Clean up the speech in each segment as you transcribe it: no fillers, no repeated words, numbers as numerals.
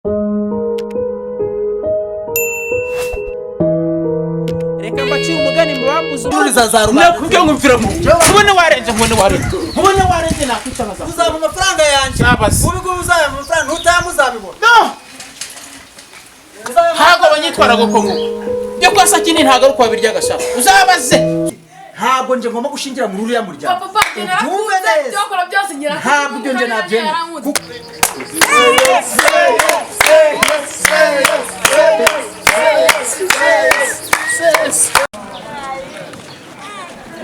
reka mbacira umugani mu bambuze umuriza za rubanda nakubwiye ngo mfira mu ubone warenze nakwica baza uzaba amafaranga yanjye ubiguye uzaba amafaranga ntutamuzabibona hago abanyitwara gokongo byo kwasa kindi ntago ari kwabirya gashaka uzabaze ntabwo nje ngomba gushingira mu ruriya muryango papa ubyumve neza byokora byose ngira ntabwo ibyo nje nabyemera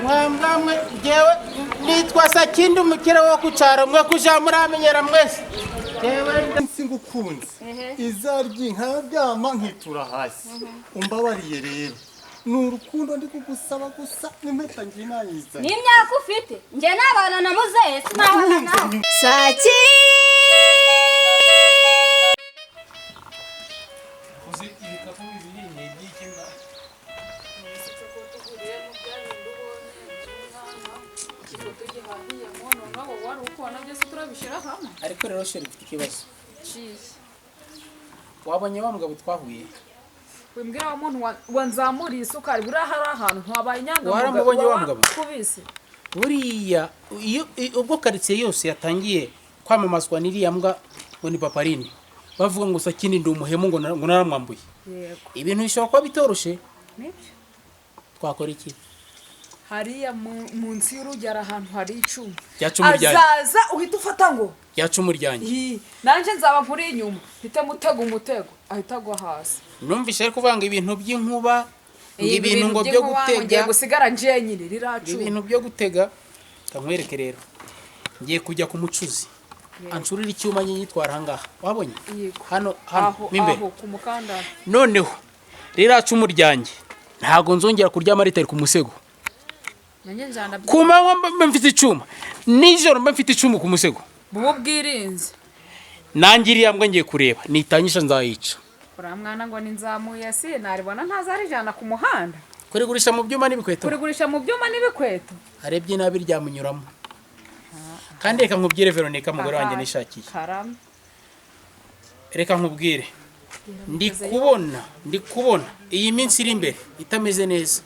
mwamwe jewe nitwa Sakindi umukire wo kucara mwe kuja muramenyera mwese jewe singukunze izaryi nkaryama nkitura hasi umbabariye rero n'urukundo ndi kugusaba gusa n'impeta ngiye nayiza n'imyaka ufite nge nabana na muzehe sinabana nawe Saki uzi ibikapu bibiri ni iby'ikimba ariko rero sheri mfite ikibazo wabonye wa mugabo twahuye wimbwira wa muntu wanzamuriye isukari buriya hari ahantu ntabaye inyanga waramubonye wa mugabo kubise buriya ubwo karitsiye yose yatangiye kwamamazwa n'iriya mbwa ngo ni paparini bavuga ngo Sakindi ndi umuhemu ngo naramwambuye yego ibintu bishobora kuba bitoroshe nibyo twakora iki hariya munsi y'urugero ahantu hari icuma Ryacumu ryanjye. azaza uhita ufata ngo yacumu ryanjye nanjye nzaba nkuri inyuma hite mutega umutego ahita agwa hasi numvise ari kuvanga ibintu by'inkuba ibintu ngo byo ngiye gutega gusigara nje nyine riracuma ibintu byo gutega kamwereke rero ngiye kujya ku mucuzi anshurira icyuma nyitwara ahangaha wabonye Yego. hano aho mimbere ku mukandara noneho riracumu ryanjye ntago nzongera kuryama ritari ku musego nanjye njana ku manywa mba mfite icyuma nijoro mba mfite icumu ku musego bubu bwirinze nanjye iriya mbwa ngiye kureba nitanyisha nzayica uriya mwana ngo ni nzamuye si naribona ntazarijana ku muhanda kurigurisha mu byuma n'ibikweto kurigurisha mu byuma n'ibikweto arebye nabi ryamunyuramo kandi reka nkubwire Veronica mugore wanjye nishakiye karame reka nkubwire ndi kubona iyi minsi iri imbere itameze neza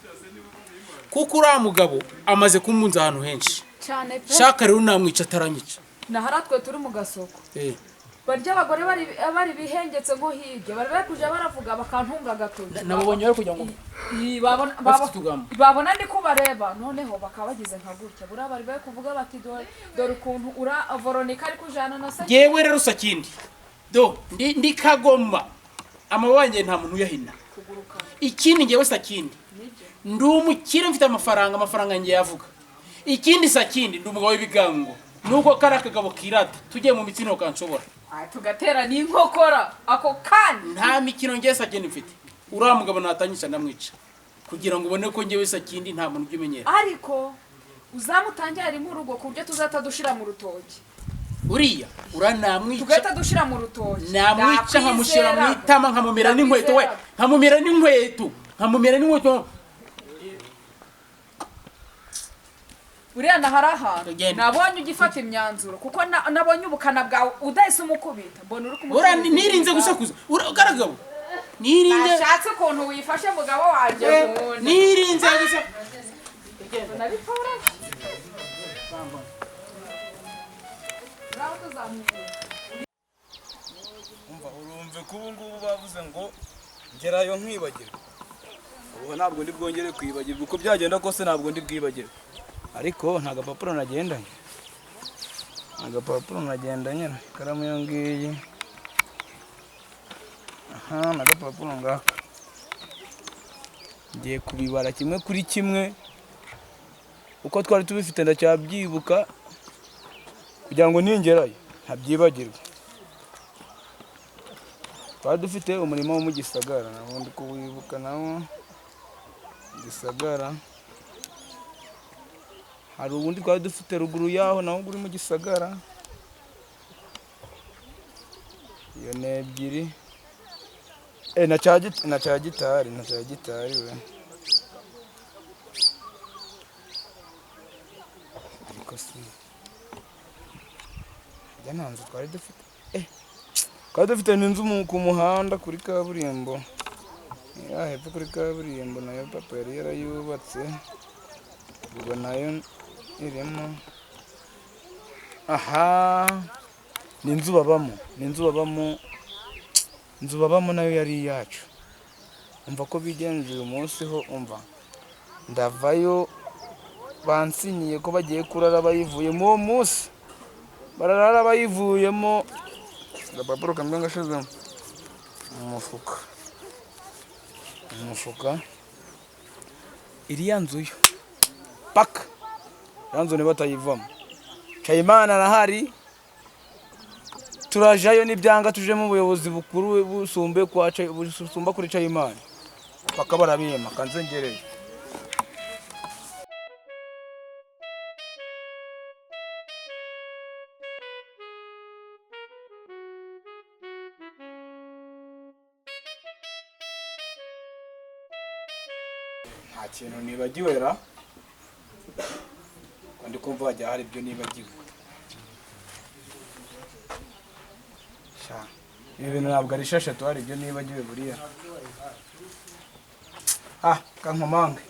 kuko uriya mugabo amaze kumunza ahantu henshi cyane pe shaka rero namwica ataranyica naharatwe turi mu gasoko barya abagore bari bihengetse ngo hirya bari kuja baravuga bakantunga gatoki nabonye bari kugira ngo bafite utugambo babona ndi kubareba noneho bakaba bagize nka gutya buriya bari bari kuvuga bati dore ukuntu Veronica ari kujana na Sakindi yewe rero Sakindi ndi Kagoma amabanje nta muntu uyahina ikindi ngewe Sakindi ndi umukire mfite amafaranga ngiye yavuga ikindi Sakindi ndi umugabo w'ibigango nuko kari akagabo kirata tugiye mu mitsino kanshobora tugatera n'inkokora ako kandi nta mikino ngiye Sakindi mfite uriya mugabo natanyisha ndamwica kugira ngo ubone ko ngewe Sakindi nta muntu ubyumenyera ariko uzamutangira ari mu rugo ku buryo tuzata dushira mu rutoki uriya uranamwica tugahita dushira mu rutoki namwica nkamushira mu itama nkamumera n'inkweto we nkamumera n'inkweto uriya nahari ahantu nabonye ugifata imyanzuro kuko nabonye ubukana bwawe udahise umukubita mbona uri kumukubita nirinze gusakuza ugaragabo nirinze nashatse ukuntu wifashe mugabo wanjye nirinze gusa urumve ko ubu ngubu bavuze ngo ngerayo nkibagirwa ubu ntabwo ndi bwongere kwibagirwa uko byagenda kose ntabwo ndi bwibagirwa ariko nta gapapuro nagendanye ikaramu yo ngiyi n'agapapuro ngaka ngiye kubibara kimwe kuri kimwe uko twari tubifite ndacyabyibuka kugira ngo ningerayo ntabyibagirwa twari dufite umurimo wo mu Gisagara nabo ndi kuwibuka nawo Gisagara hari ubundi twari dufite ruguru yaho naho uri mu Gisagara iyo ni ebyiri na cya gitari we ariko si njya nta nzu twari dufite Kandi dufite n'inzu ku muhanda kuri kaburimbo. Hepfo kuri kaburimbo nayo papa yari yarayubatse. Ubwo nayo irimo. Aha. Ni inzu babamo. Inzu babamo nayo yari iyacu. Umva ko bigenze uyu munsi ho umva. Ndavayo bansinyiye ko bagiye kurara bayivuyemo uwo munsi. Bararara bayivuyemo. Agapapuro kamwe gashize mu mufuka. Iriya nzu yo paka yanzu ne batayivamo. Chayimana arahari. Turajayo n'ibyanga tuje mu buyobozi bukuru busumba kuri Chayimana. Paka barabiyema kanzengereye. Nta kintu nibagiwe ra. Kandi kumva hajya hari ibyo nibagiwe. Ibi bintu ntabwo ari esheshatu hari ibyo nibagiwe buriya. Kankomange.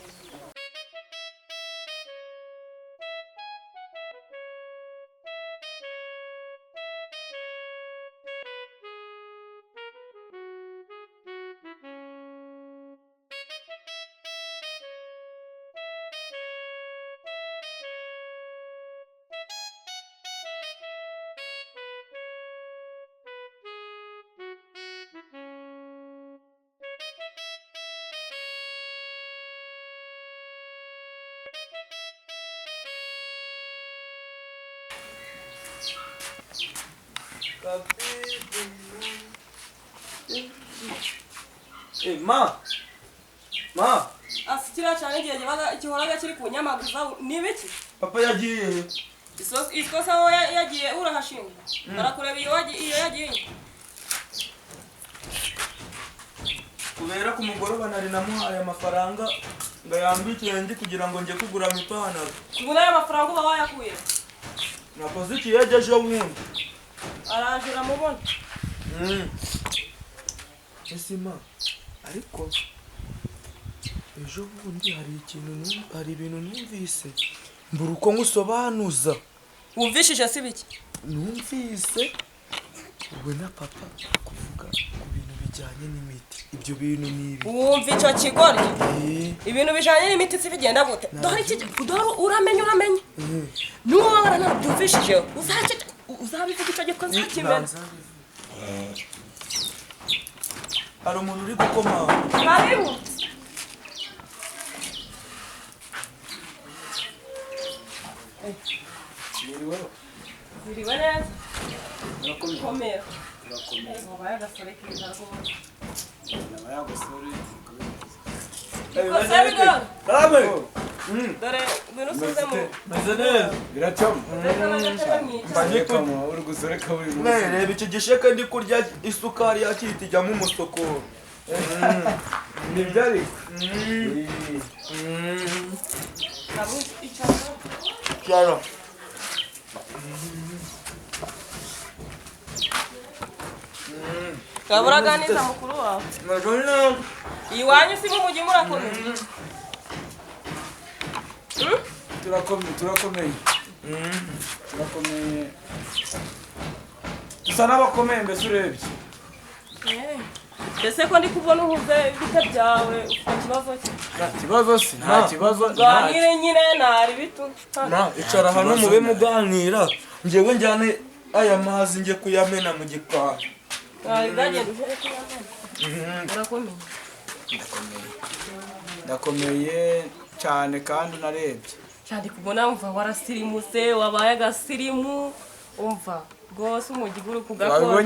Ma. Asikira cyane igihe gihoraga kiri ku nyamaguza nibiki? Papa yagiye. Ikosa aho yagiye urahashinga. Barakureba iyo yagiye. Kubera ku mugoroba nari namuhaye amafaranga ngayambikire ndi kugira ngo nje kugura mipantaro. Kubona ayo mafaranga uba wayakuye? Nakoze iki yaje bundi. Arajura mubona. Esima ariko ejo bundi hari ibintu numvise mbura uko ngusobanuza. Wumvishije si biki? Numvise we na papa kuvuga ku bintu bijyanye n'imiti. Ibyo bintu nibi. Wumva icyo kigoryi? Ibintu bijyanye n'imiti si bigenda gute? Dore uramenye. Nuwo waranabyumvishije uzabivuga icyo gikoze kimwe. Hari umuntu uri gukoma. Karibu. Ziriwe neza. Komera. Wabaye agasore keza rwose. Wabaye agasore. Ikosa bigora. Karabe. Dore ibintu usuzemo. Meze neza. Biracamo. Mbanyikamo uri gusoreka buri munsi. Reba icyo gisheke ndi kurya isukari yakiti ijya mu musokoro. Nibyari. Cyaro. Kaburaganiza mukuru wawe. Majona. Iwanyu si mu mujyi murakomeye. Turakomeye. Dusa n'abakomeye mbese urebye. Mbese ko ndi kubona uhuze ibite byawe ufite ikibazo ki? Nta kibazo. Ganire nyine ntari bitu. Icara hano mube muganira. Njyewe njyane aya mazi nje kuyamena mu gikari. Ndakomeye cyane kandi narebye. Cyane kubona umva warasirimuse wabaye agasirimu umva rwose umugiguru kugakora.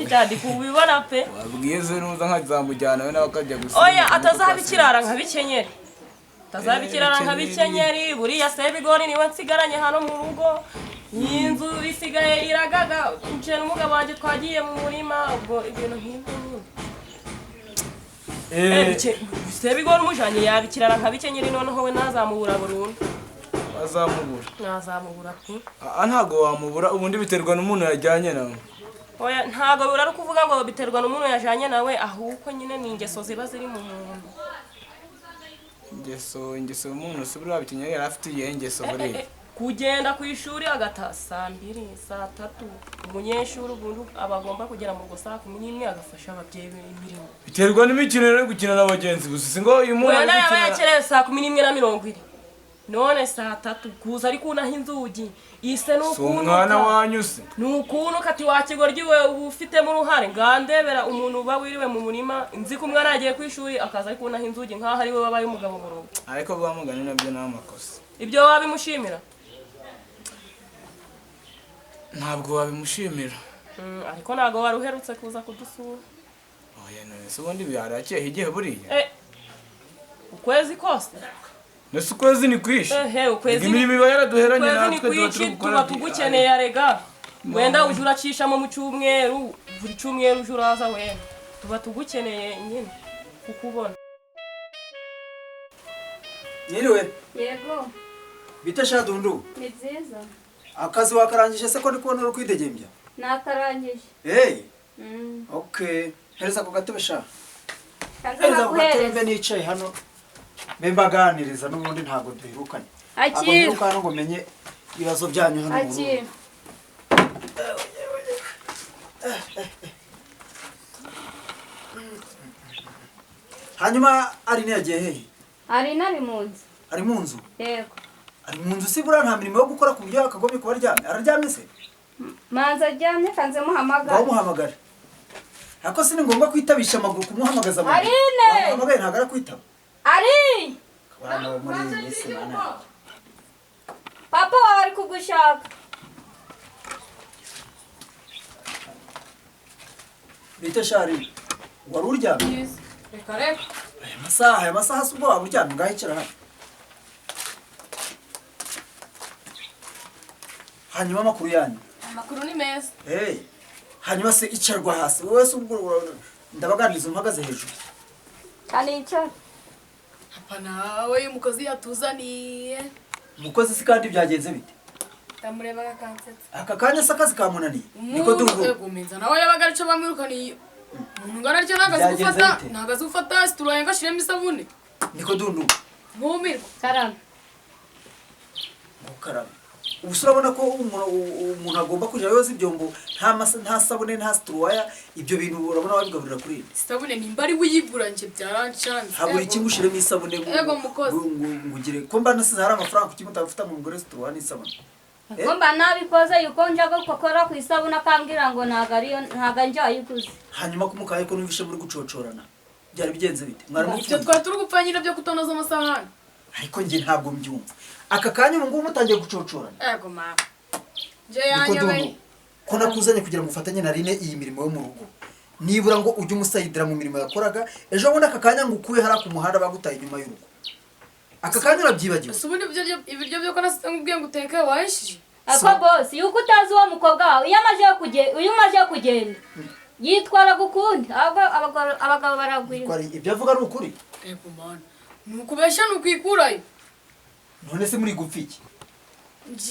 Cyane kubibona pe. Wabwize nuza nkazamujyana we nawe akajya gusa. Oya atazabikirara nkabikenyeri. Tazabikirara nkabikenyeri buriya se bigori niwe nsigaranye hano mu rugo. Inzu isigaye iragaga nje n'umugabo wanje twagiye mu murima ubwo ibintu nk'ibyo. Se bigori umujanye yabikirara nkabikenyeri noneho we nazamubura burundu. Azamubura. Nazamubura pe. Ntago wamubura ubundi biterwa n'umuntu yajyanye nawe. oya ntago urari kuvuga ngo biterwa n'umuntu yajanye nawe ahubwo nyine ni ingeso ziba ziri mu muntu. ingeso y'umuntu se buriya bitinya yari afite iyo ngeso buriya kugenda ku ishuri agataha saa 2 saa 3 umunyeshuri ubundi abagomba kugera mu rugo saa 11 agafasha ababyeyi imirimo. biterwa n'imikino rero gukina n'abagenzi gusa singo uyu muntu wenda yaba yakereye saa 11:20 none saa 3 kuza ari kunaha inzugi ise n'ukuntu umwana wanyuse n'ukuntu kati wakigoryi we ufite mu ruhare ngandebera umuntu uba wiriwe mu murima nzi ko umwana yagiye ku ishuri akaza ari kunaha inzugi nkaho ari we wabaye umugabo mu rugo. ariko bamugana nabyo n'amakosa ibyo wabimushimira ntabwo wabimushimira ariko ntago wari uherutse kuza kudusura. oya none se ubundi byarakiye igihe buriya ukwezi kose nese ukwezi ni kwishi ukwezi imirimo iba yaraduheranye natwe tuba tugukeneye arega wenda uje uracishamo mu cyumweru buri cyumweru uje uraza wenda tuba tugukeneye nyine kukubona. Nyiriwe Yego. bita Shadundu Ni byiza. akazi wakarangije se ko ndi kubona uri kwidegembya? Nakarangije. Okay hereza ko gatebe sha. Kanza kuhereza nicaye hano mbaganiriza n'ubundi ntago duherukanye. Akira ukana ngo menye ibibazo byanyu hano mu rugo. Hanyuma ari ne yagiye hehe? Ari nari munzu. Ari mu nzu? Yego. Ari mu nzu sibura nta mirimo yo gukora ku buryo akagomye kuba aryamye. Araryamye se? Manza aryamye kanze muhamagara. Bamuhamagara. Hako sini ngombwa kwitabisha amaguru kumuhamagaza mu. Arine. Bamuhamagaye ntagara kwitaba. Ari. Bana muri Yesu mana. Papa wawe ari kugushaka. Bita Shari. Wari uryamye? Reka reka. Aya masaha subwo waba uryamye ngahicara hano. Hanyuma makuru yanyu. Amakuru ni meza. Hanyuma se icarwa hasi. Wowe se ubwo ndabaganiriza umpagaze hejuru. Kandi icara. Hapana we umukozi yatuzaniye. Umukozi se kandi byagenze bite? Ndamureba gakansetsa. Aka kanya se akazi kamunaniye. Niko duvuga. Yego menza nawe yabagarico bamwirukaniye. Umuntu ngana ryo nagaze gufata situroye ngashiremo isabune. Niko dundu. Nkumirwa. Karama. Karama. Urabona ko umuntu agomba kujya yoza ibyombo nta sabune nta situroya ibyo bintu urabona wabigaburira kuri ibi. Sabune nimba ari wiyiguranje byarancanze. Haburi kingushiremo isabune Yego mukozi. Ngugire ko mba nasize hari amafaranga kuki mutafita mu ngore situroya n'isabune. Komba nabikoze yuko njaga gukora ku isabune akambwira ngo ntaga njayikuze. Hanyuma kumukaye ko numvishe muri gucocorana. Byari bigenze bite? Mwari mufite. Ibyo twari turi gupfanyira byo kutonoza amasahani. Ariko nje ntabwo mbyumva. Aka kanya ngo mutangiye gucocorana. Yego mama. Je yanyobe. Ko nakuzanye kugira ngo ufatanye na Rine iyi mirimo yo mu rugo. Nibura ngo ujye umusayidira mu mirimo yakoraga ejo bundi aka kanya ngo ukuye hara ku muhanda bagutaye inyuma y'urugo. Aka kanya urabyibagiwe. Subundi ibiryo byo kana ngubwiye ngo uteke wahishije. Ako boss yuko utazi uwo mukobwa wawe uyu maje kugenda. Yitwara gukundi abagabo baragwira. Kwari ibyo avuga ari ukuri. Yego man. Nukubesha nukwikurayo. None se muri gupfiki.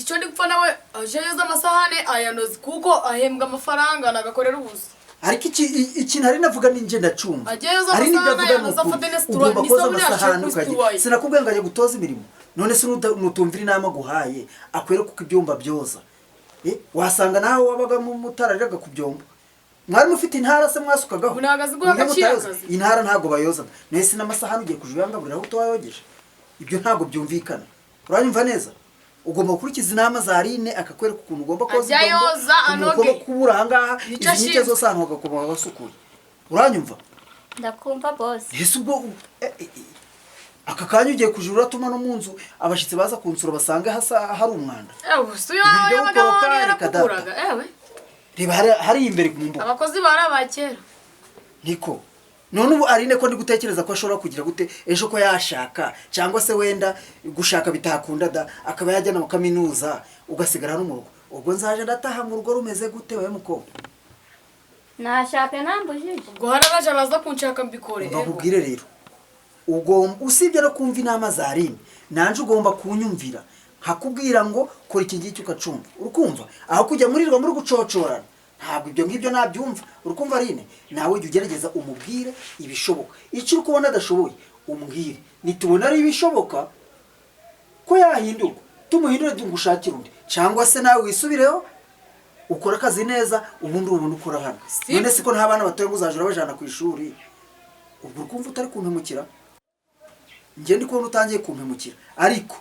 Icyo ndi gupfa nawe aje yoza amasahane ayanoze kuko ahembwa amafaranga nagakorera ubusa. Ariko iki ntari navuga ninje ndacumva. Ari nibyo avuga ngo ugomba koza amasahani ukaje. Sinakubwiye ngo aje gutoza imirimo. None se nutumvira inama guhaye akwere kuko ibyumba byoza. Wasanga nawe wabaga mu mutarariraga ku byombo. Mwari mufite intara se mwasukagaho. Unagaze guha agaciro. Intara ntago bayoza. Nese n'amasahani ugiye kujuyangabura aho towayogeje. Ibyo ntago byumvikana. Uranyumva neza? Ugomba gukurikiza inama za Rine akakwereka ukuntu ugomba koza ibyombo. Ugomba kubura ahangaha izinyike zose ahantu hagakomwa basukuye. Uranyumva? Ndakumva boss. Yesu ubwo aka kanya ugiye kujura tuma no munzu abashitsi baza kunsura basanga hasa hari umwanda. Suyo y'abagabo yarakuraga. Reba hari imbere ku mbuga. Abakozi barabakera. Niko. None ubu Arine ko ndi gutekereza ko ashobora kugira gute ejo ko yashaka cyangwa se wenda gushaka bitakunda da akaba yajyana mu kaminuza ugasigara hano mu rugo. Ubwo nzaje ndataha mu rugo rumeze gute we mukobwa? Nashaka nambujije. Ubwo harabaje baza kunshaka mbikore. Bakubwire rero. Ugomba usibye no kumva inama za Rine nanje ugomba kunyumvira hakubwira ngo kora iki ngiki ukacumva urukumva aho kujya muri rwo muri gucocorana ntabwo ibyo ngibyo nabyumva urukumva Aline nawe jya ugerageza umubwire ibishoboka icyo uri kubona adashoboye umbwire nitubona ari ibishoboka ko yahindurwa tumuhindure ngushakira undi cyangwa se nawe wisubireho ukora akazi neza ubundi ukora hano none siko nta bana batoye uzajura bajana ku ishuri ubwo ukumva utari kumpemukira njye ndi kubona utangiye kumpemukira ariko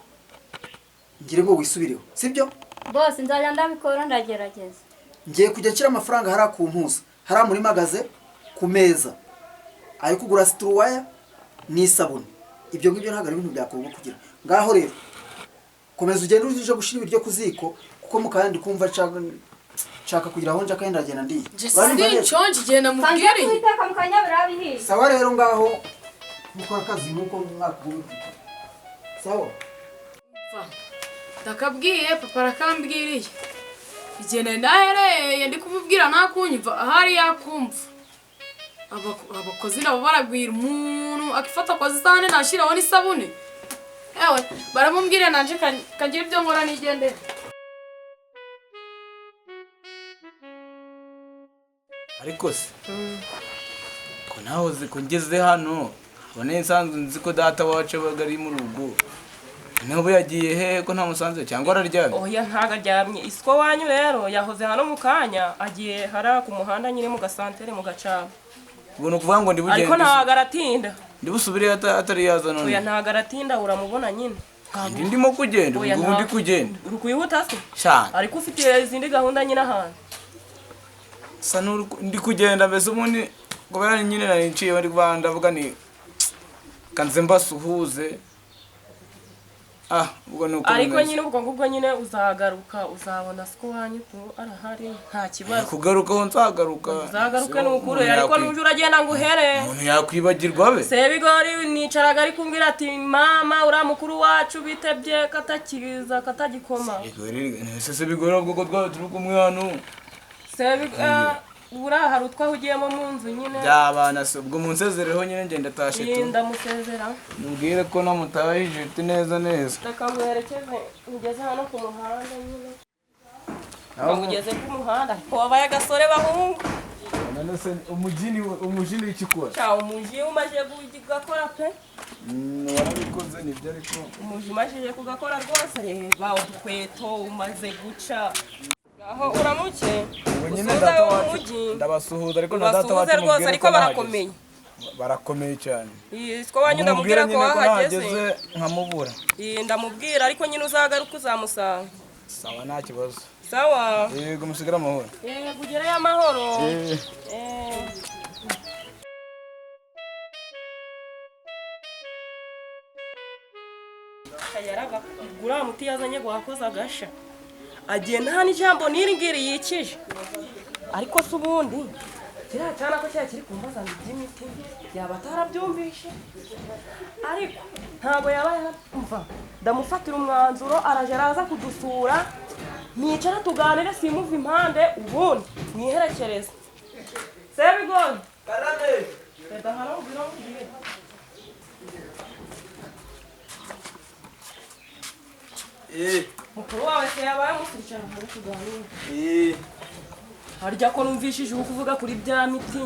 ngire ngo wisubireho sibyo bose nzajya ndabikora ndagerageza ngiye kujya nshyira amafaranga hari ku mpuza hari muri magaze ku meza ayo kugura situruwaya n'isabune ibyo ngibyo ntabwo ari ibintu byakorwa kugira ngaho rero komeza ugende uje gushyira ibiryo ku ziko kuko mukandi kumva nshaka kugira aho nja kandi ndagenda ndiye sinshonje igihe namubwiriye kubiteka mu kanyabira bihiye sawa rero ngaho mukora akazi nuko mwaka w'ubutiko sawa ndakabwiye papa arakambwiriye igihe nari nahereye ndi kumubwira ntakunyumva ahari yakumva abakozi nabo baragwira umuntu akifata akoze isahane nashyiraho n'isabune ewe baramubwira nanje kagira ibyo nkora nigendera ariko se ko nahoze ko ngeze hano abone nsanzwe nzi ko data wacu abaga ari mu rugo nabo yagiye hehe ko nta musanze cyangwa araryamye oya ntago aryamye isiko wanyu rero yahoze hano mu kanya agiye hara ku muhanda nyine mu gasantere mu gacaba ubwo no kuvuga ngo ndi bugende ariko ntago aratinda ndi busubire atari yaza none oya ntago aratinda uramubona nyine ndimo kugenda ubu ndi kugenda uri kuyihuta se cyane ariko ufite izindi gahunda nyine ahantu sa ndi kugenda mbese ubundi ngo bera nyine nari nciye bari kubanda vuga ni kanze mbasuhuze ubwo nuko ariko nyine ubwo ngubwo nyine uzagaruka uzabona siko wanyu ko arahari nta kibazo kugaruka ho nzagaruka uzagaruke n'ukuri ariko nuje uragenda ngo uhere umuntu yakwibagirwa be Sebigori nicaraga ari kumbwira ati mama ura mukuru wacu bitebye katakiza katagikoma Sebigori ubwo twari turi kumwe hano ura hari utwahugiyemo mu nzu nyine byabana se ubwo munsezereho nyine ngenda tashe tu ndamusezera mubwire ko namutahije neza neza ndakamwerekeze ugeze hano ku muhanda nyine ugeze ku muhanda ariko wabaye agasore bahungu none se umujini ikikora cyangwa umuji umaze kugakora pe warabikoze nibyo ariko umuji umaze kugakora rwose reba udukweto umaze guca aho uramuke nyine data wacu ndabasuhuza ariko na data wacu rwose ariko barakomeye barakomeye cyane siko wanyu ndamubwira ko wahageze nkamubura ndamubwira ariko nyine uzagaruka uzamusanga sawa nta kibazo sawa yego musigara amahoro yego ugereyo amahoro kayaraga gura muti yazanye guhakoza agasha agenda hano ijambo n'iri yikije ariko se ubundi kiriya cyana ko cyari kiri kumbaza ngo iby'imiti yaba atarabyumvishe ariko ntabwo yaba yumva ndamufatira umwanzuro araje araza kudusura nicara tuganire simuva impande ubundi mwiherekereze Sebigori karame reda hano ubwira ubwire mukuru wawe se yabaye musirikana muri kuganira harya ko numvishije uko kuvuga kuri bya miti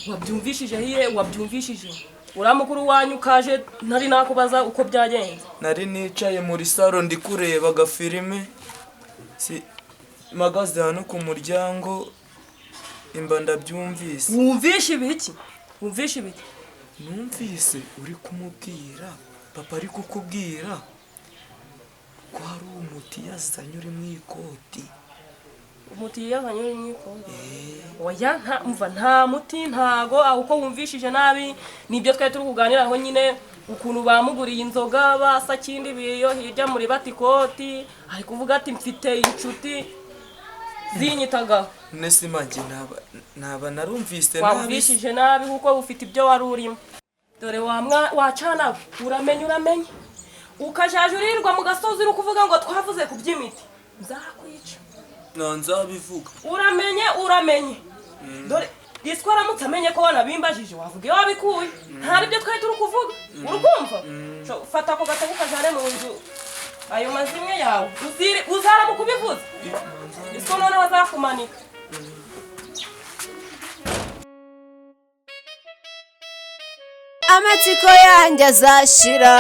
wabyumvishije hiye wabyumvishije ura mukuru wanyu kaje ntari nakubaza uko byagenze nari nicaye muri saro ndi kureba agafilime magaze hano ku muryango imba ndabyumvise wumvishe ibiki wumvishe ibiki numvise uri kumubwira papa ari kukubwira ko hari umuti yazanye uri mu ikoti umuti yazanye uri mu ikoti oya nta muti ntago uko wumvishije nabi nibyo twari turi kuganiraho nyine ukuntu bamuguriye inzoga basa kindi biyo hirya muri batikoti ari kuvuga ati mfite inshuti zinyitaga nese manje naba narumvise nabi wumvishije nabi kuko ufite ibyo wari urimo dore wacana uramenye ukajaje urirwa mu gasozi uri kuvuga ngo twavuze ku by'imiti nzakwica nzabivuga uramenye dore isiko aramutse amenye ko wanabimbajije wavuga iyo wabikuye ntari ibyo twari turi kuvuga urukumva fata ako gatabo ukajane mu nzu ayo mazimwe yawe uzaramuka ubivuze isiko noneho azakumanika amatsiko yanjye azashira